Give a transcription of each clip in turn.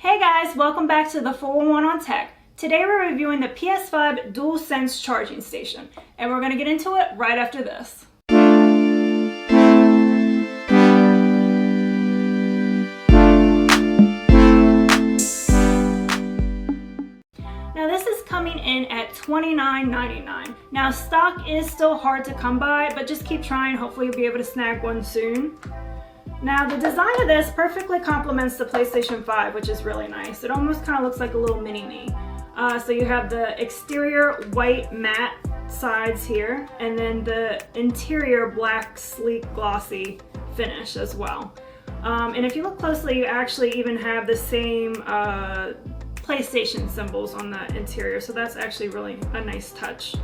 Hey guys, welcome back to the 411 on Tech. Today we're reviewing the PS5 DualSense charging station, and we're going to get into it right after this. Now this is coming in at $29.99. Now stock is still hard to come by, but just keep trying. Hopefully you'll be able to snag one soon. Now the design of this perfectly complements the PlayStation 5, which is really nice. It almost kind of looks like a little mini-me. So you have the exterior white matte sides here, and then the interior black sleek glossy finish as well. And if you look closely, you actually even have the same PlayStation symbols on the interior, so that's actually really a nice touch.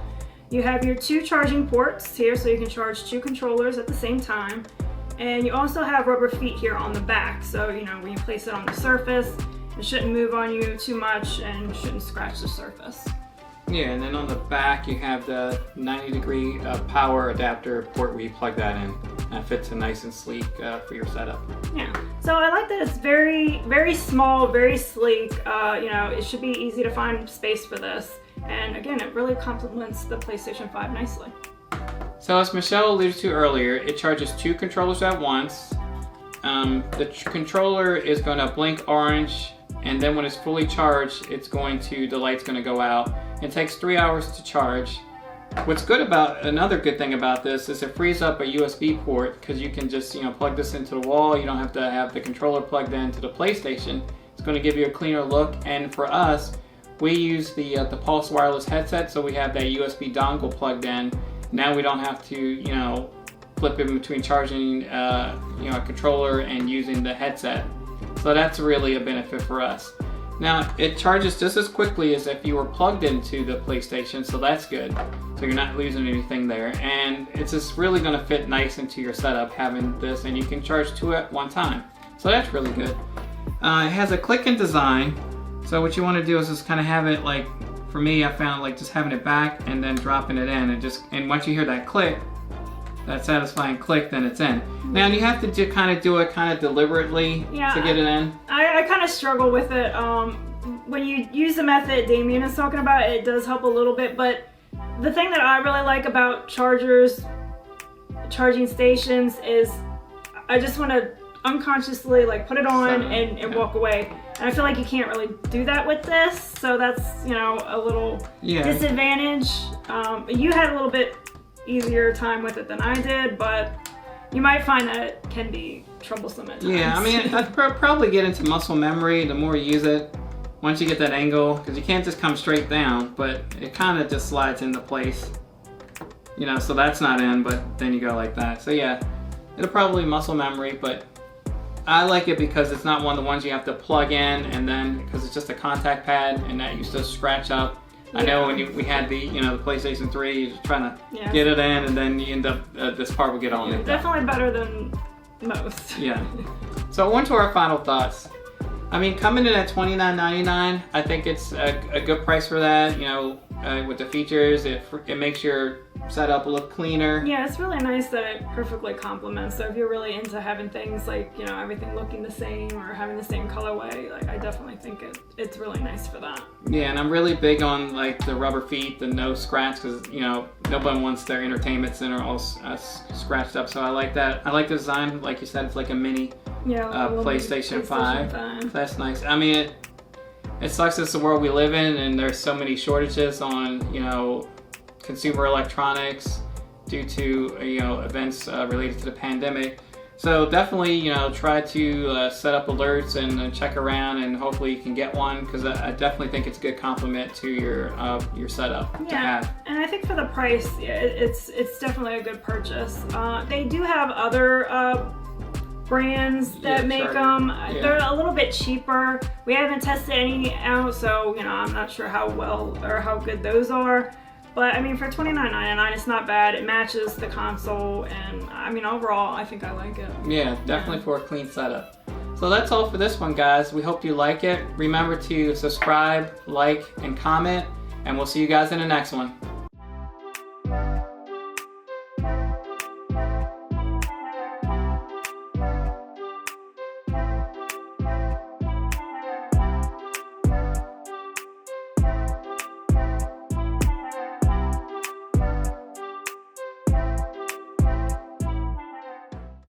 You have your two charging ports here, so you can charge two controllers at the same time. And you also have rubber feet here on the back, so you know when you place it on the surface, it shouldn't move on you too much and shouldn't scratch the surface. Yeah, and then on the back you have the 90-degree power adapter port where you plug that in. That fits in nice and sleek for your setup. Yeah, so I like that it's very small, very sleek. You know, it should be easy to find space for this. And again, it really complements the PlayStation 5 nicely. So as Michelle alluded to earlier, it charges two controllers at once. The controller is going to blink orange, and then when it's fully charged, the light's going to go out. It takes 3 hours to charge. What's good about, another good thing about this is it frees up a USB port, because you can just plug this into the wall. You don't have to have the controller plugged into the PlayStation. It's going to give you a cleaner look, and for us, we use the Pulse wireless headset, so we have that USB dongle plugged in. Now we don't have to, flip in between charging, a controller and using the headset. So that's really a benefit for us. Now, it charges just as quickly as if you were plugged into the PlayStation, so that's good. So you're not losing anything there. And it's just really going to fit nice into your setup having this, and you can charge two at one time. So that's really good. It has a click-in design. So what you want to do is just kind of have it like, for me, I found like just having it back and then dropping it in, and once you hear that click, that satisfying click, then it's in. Now you have to kind of do it kind of deliberately to get it in. I kind of struggle with it. When you use the method Damien is talking about, it does help a little bit, but the thing that I really like about charging stations is I just want to unconsciously like put it on and walk away. And I feel like you can't really do that with this, so that's a little disadvantage. You had a little bit easier time with it than I did, but you might find that it can be troublesome at times. Yeah, I mean, I'd probably get into muscle memory the more you use it. Once you get that angle, because you can't just come straight down, but it kind of just slides into place. So that's not in, but then you go like that. So yeah, it'll probably muscle memory, but I like it because it's not one of the ones you have to plug in, and then because it's just a contact pad and that used to scratch up. Yeah. I know when we had the the PlayStation 3, you're just trying to get it in, and then you end up this part will get on it. Definitely better than most. Yeah. So on to our final thoughts. I mean, coming in at $29.99, I think it's a good price for that. With the features, it makes your setup look cleaner. Yeah, it's really nice that it perfectly complements. So if you're really into having things like everything looking the same or having the same colorway, like I definitely think it's really nice for that. Yeah, and I'm really big on like the rubber feet, the no scratch, because nobody wants their entertainment center all scratched up. So I like that. I like the design, like you said, it's like a mini PlayStation 5. That's nice. I mean, it sucks it's the world we live in, and there's so many shortages on consumer electronics due to events related to the pandemic. So definitely try to set up alerts and check around, and hopefully you can get one, because I definitely think it's a good complement to your setup to have. And I think for the price, it's definitely a good purchase. They do have other brands that make them. They're a little bit cheaper. We haven't tested any out, so I'm not sure how well or how good those are. But I mean, for $29.99, it's not bad. It matches the console, and I mean, overall, I think I like it. Yeah, definitely for a clean setup. So that's all for this one, guys. We hope you like it. Remember to subscribe, like, and comment, and we'll see you guys in the next one.